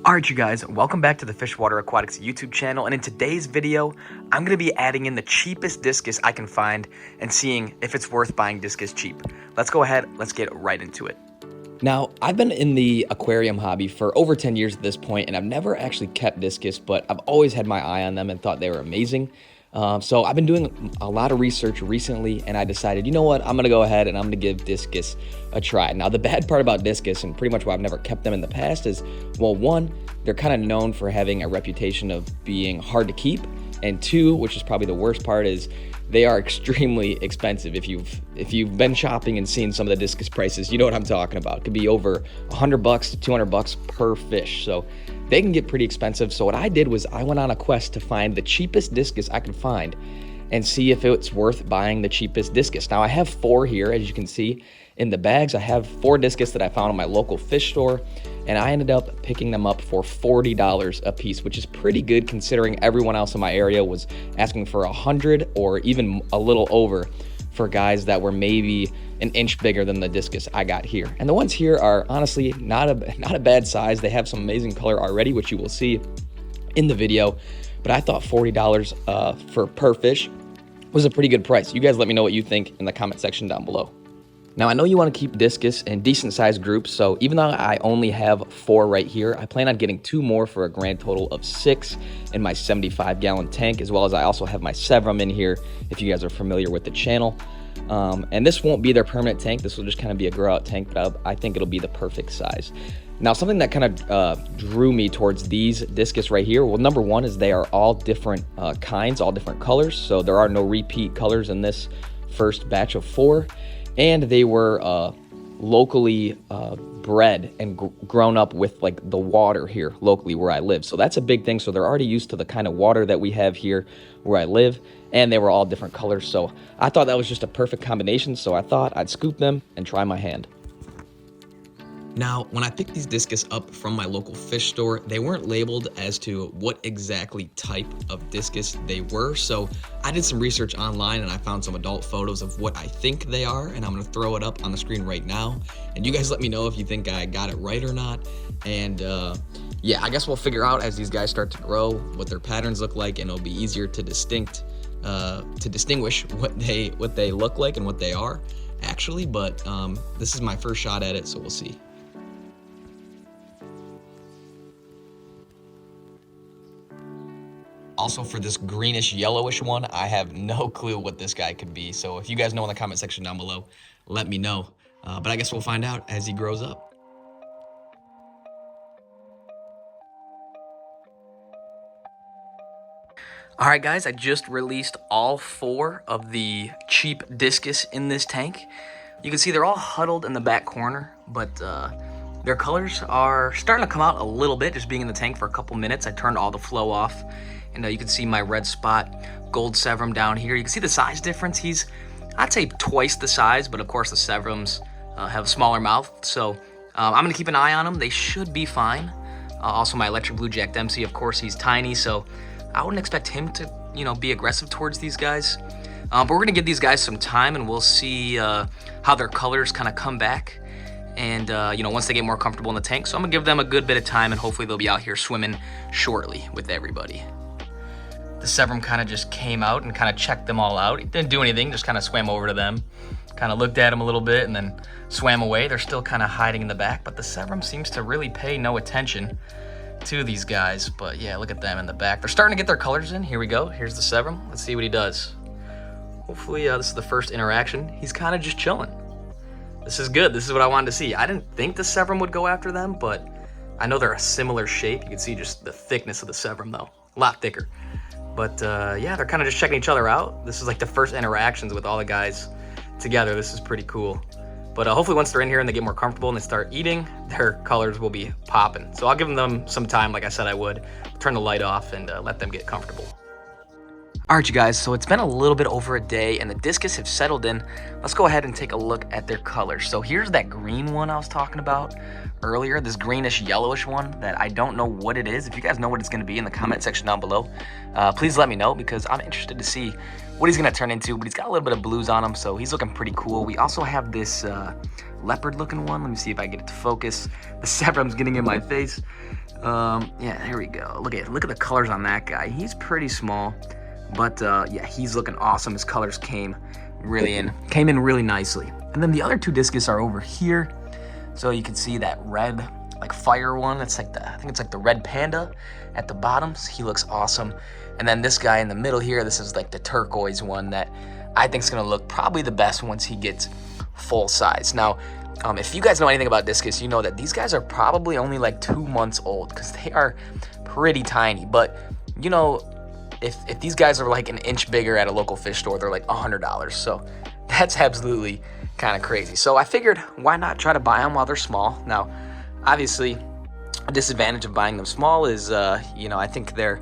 Alright you guys, welcome back to the Fishwater Aquatics YouTube channel, and in today's video, I'm going to be adding in the cheapest discus I can find and seeing if it's worth buying discus cheap. Let's go ahead, let's get right into it. Now, I've been in the aquarium hobby for over 10 years at this point, and I've never actually kept discus, but I've always had my eye on them and thought they were amazing. So I've been doing a lot of research recently, and I decided, you know what, I'm going to go ahead and I'm going to give discus a try. Now, the bad part about discus, and pretty much why I've never kept them in the past, is, well, one, they're kind of known for having a reputation of being hard to keep, and two, which is probably the worst part, is they are extremely expensive. If you've been shopping and seen some of the discus prices, you know what I'm talking about. It could be over $100 to $200 per fish. So they can get pretty expensive. So what I did was I went on a quest to find the cheapest discus I could find and see if it's worth buying the cheapest discus. Now I have 4 here, as you can see in the bags. I have 4 discus that I found in my local fish store, and I ended up picking them up for $40 a piece, which is pretty good considering everyone else in my area was asking for $100 or even a little over for guys that were maybe an inch bigger than the discus I got here. And the ones here are honestly not a bad size. They have some amazing color already, which you will see in the video, but I thought $40 for per fish was a pretty good price. You guys let me know what you think in the comment section down below. Now, I know you want to keep discus in decent sized groups, so even though I only have 4 right here, I plan on getting 2 more for a grand total of 6 in my 75-gallon tank, as well as I also have my Severum in here, if you guys are familiar with the channel. And this won't be their permanent tank. This will just kind of be a grow out tank, but I think it'll be the perfect size. Now, something that kind of drew me towards these discus right here, well, number one is they are all different kinds, all different colors, so there are no repeat colors in this first batch of 4. And they were locally bred and grown up with like the water here locally where I live. So that's a big thing. So they're already used to the kind of water that we have here where I live. And they were all different colors. So I thought that was just a perfect combination. So I thought I'd scoop them and try my hand. Now, when I picked these discus up from my local fish store, they weren't labeled as to what exactly type of discus they were. So I did some research online and I found some adult photos of what I think they are, and I'm gonna throw it up on the screen right now. And you guys let me know if you think I got it right or not. And yeah, I guess we'll figure out as these guys start to grow what their patterns look like, and it'll be easier to distinguish what they look like and what they are actually. But this is my first shot at it, so we'll see. Also, for this greenish yellowish one, I have no clue what this guy could be. So if you guys know in the comment section down below, let me know. But I guess we'll find out as he grows up. All right, guys, I just released all 4 of the cheap discus in this tank. You can see they're all huddled in the back corner, but their colors are starting to come out a little bit, just being in the tank for a couple minutes. I turned all the flow off. And you can see my red spot gold Severum down here. You can see the size difference. He's, I'd say, twice the size, but of course the Severums have a smaller mouth. So I'm gonna keep an eye on them. They should be fine. Also my electric blue Jack Dempsey, of course, he's tiny, so I wouldn't expect him to, be aggressive towards these guys. But we're gonna give these guys some time, and we'll see how their colors kind of come back. And once they get more comfortable in the tank. So I'm gonna give them a good bit of time, and hopefully they'll be out here swimming shortly with everybody. The Severum kind of just came out and kind of checked them all out. He didn't do anything, just kind of swam over to them, kind of looked at them a little bit, and then swam away. They're still kind of hiding in the back, but the Severum seems to really pay no attention to these guys. But yeah, look at them in the back. They're starting to get their colors in. Here we go. Here's the Severum. Let's see what he does. Hopefully this is the first interaction. He's kind of just chilling. This is good. This is what I wanted to see. I didn't think the Severum would go after them, but I know they're a similar shape. You can see just the thickness of the Severum though. A lot thicker. But yeah, they're kind of just checking each other out. This is like the first interactions with all the guys together. This is pretty cool. But hopefully once they're in here and they get more comfortable and they start eating, their colors will be popping. So I'll give them some time, like I said I would. Turn the light off and let them get comfortable. All right, you guys, so it's been a little bit over a day and the discus have settled in. Let's go ahead and take a look at their colors. So here's that green one I was talking about earlier, this greenish yellowish one that I don't know what it is. If you guys know what it's gonna be in the comment section down below, please let me know, because I'm interested to see what he's gonna turn into. But he's got a little bit of blues on him, so he's looking pretty cool. We also have this leopard looking one. Let me see if I get it to focus. The Severum's getting in my face. Yeah, here we go. Look at the colors on that guy. He's pretty small, but yeah, he's looking awesome. His colors came in really nicely. And then the other two discus are over here. So you can see that red, like fire one. That's like I think it's like the red panda at the bottom. So he looks awesome. And then this guy in the middle here, this is like the turquoise one that I think is gonna look probably the best once he gets full size. Now, if you guys know anything about discus, you know that these guys are probably only like 2 months old because they are pretty tiny. But you know, if these guys are like an inch bigger at a local fish store, they're like $100. So that's absolutely kind of crazy. So I figured, why not try to buy them while they're small? Now, obviously, a disadvantage of buying them small is, you know, I think they're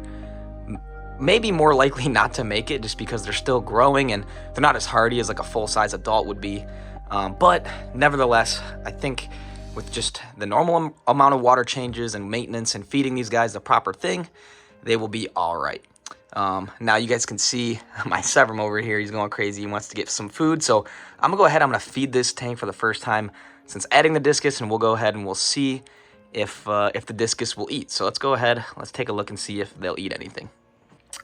maybe more likely not to make it just because they're still growing and they're not as hardy as like a full-size adult would be. But nevertheless, I think with just the normal amount of water changes and maintenance and feeding these guys the proper thing, they will be all right. Now you guys can see my Sevrum over here. He's going crazy. He wants to get some food. So I'm gonna go ahead. I'm gonna feed this tank for the first time since adding the discus, and we'll go ahead and we'll see if the discus will eat. So let's go ahead. Let's take a look and see if they'll eat anything.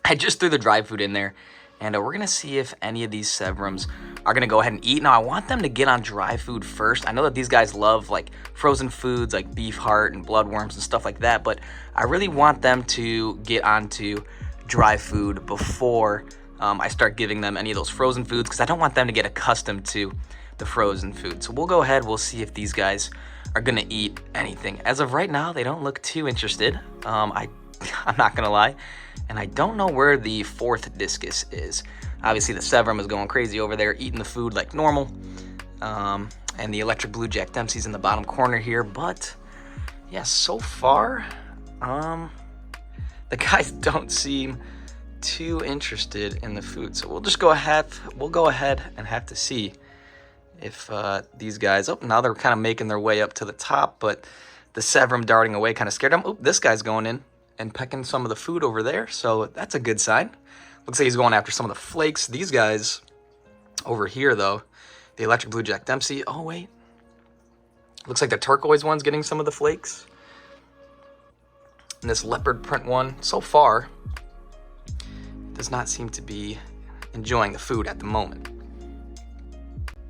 I just threw the dry food in there, and we're gonna see if any of these Sevrums are gonna go ahead and eat. Now I want them to get on dry food first. I know that these guys love like frozen foods like beef heart and bloodworms and stuff like that, but I really want them to get onto dry food before I start giving them any of those frozen foods, because I don't want them to get accustomed to the frozen food. So we'll go ahead, we'll see if these guys are gonna eat anything. As of right now, they don't look too interested. I'm not gonna lie, and I don't know where the fourth discus is. Obviously the Sevrum is going crazy over there, eating the food like normal. And the electric blue Jack Dempsey's in the bottom corner here, but yeah, so far, the guys don't seem too interested in the food. So we'll just go ahead and have to see if these guys, oh, now they're kind of making their way up to the top, but the Sevrum darting away kind of scared them. Oh, this guy's going in and pecking some of the food over there. So that's a good sign. Looks like he's going after some of the flakes. These guys over here though, the electric blue Jack Dempsey. Oh wait, looks like the turquoise one's getting some of the flakes. And this leopard print one, so far, does not seem to be enjoying the food at the moment.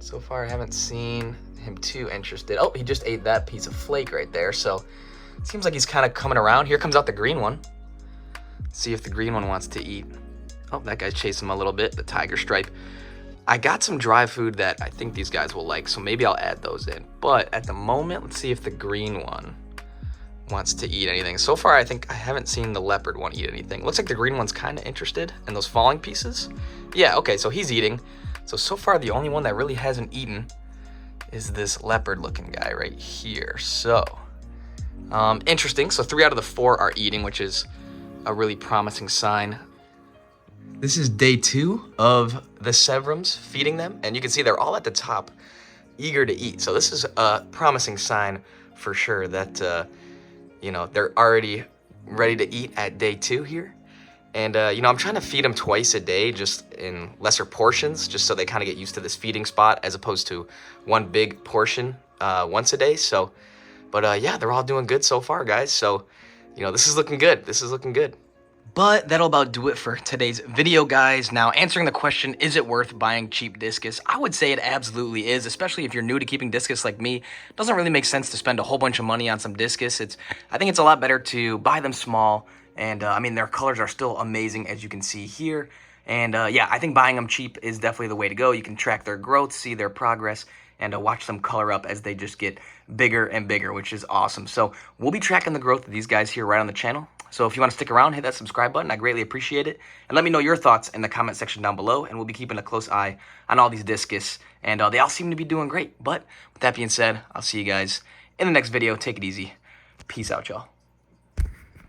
So far, I haven't seen him too interested. Oh, he just ate that piece of flake right there. So it seems like he's kind of coming around. Here comes out the green one. Let's see if the green one wants to eat. Oh, that guy's chasing him a little bit, the tiger stripe. I got some dry food that I think these guys will like, so maybe I'll add those in. But at the moment, let's see if the green one wants to eat anything. So far, I think I haven't seen the leopard one eat anything. Looks like the green one's kind of interested in those falling pieces. Yeah, okay, so he's eating. So far, the only one that really hasn't eaten is this leopard looking guy right here. So, interesting. So 3 out of the 4 are eating, which is a really promising sign. This is day 2 of the Sevrums feeding them, and you can see they're all at the top, eager to eat. So this is a promising sign for sure that, you know, they're already ready to eat at day 2 here. And, you know, I'm trying to feed them twice a day, just in lesser portions, just so they kind of get used to this feeding spot, as opposed to one big portion once a day. So, but yeah, they're all doing good so far, guys. So, you know, this is looking good. This is looking good. But that'll about do it for today's video, guys. Now, answering the question, is it worth buying cheap discus? I would say it absolutely is, especially if you're new to keeping discus like me. It doesn't really make sense to spend a whole bunch of money on some discus. I think it's a lot better to buy them small. And I mean, their colors are still amazing, as you can see here. And yeah, I think buying them cheap is definitely the way to go. You can track their growth, see their progress, and watch them color up as they just get bigger and bigger, which is awesome. So we'll be tracking the growth of these guys here right on the channel. So if you want to stick around, hit that subscribe button. I greatly appreciate it. And let me know your thoughts in the comment section down below. And we'll be keeping a close eye on all these discus. And they all seem to be doing great. But with that being said, I'll see you guys in the next video. Take it easy. Peace out, y'all.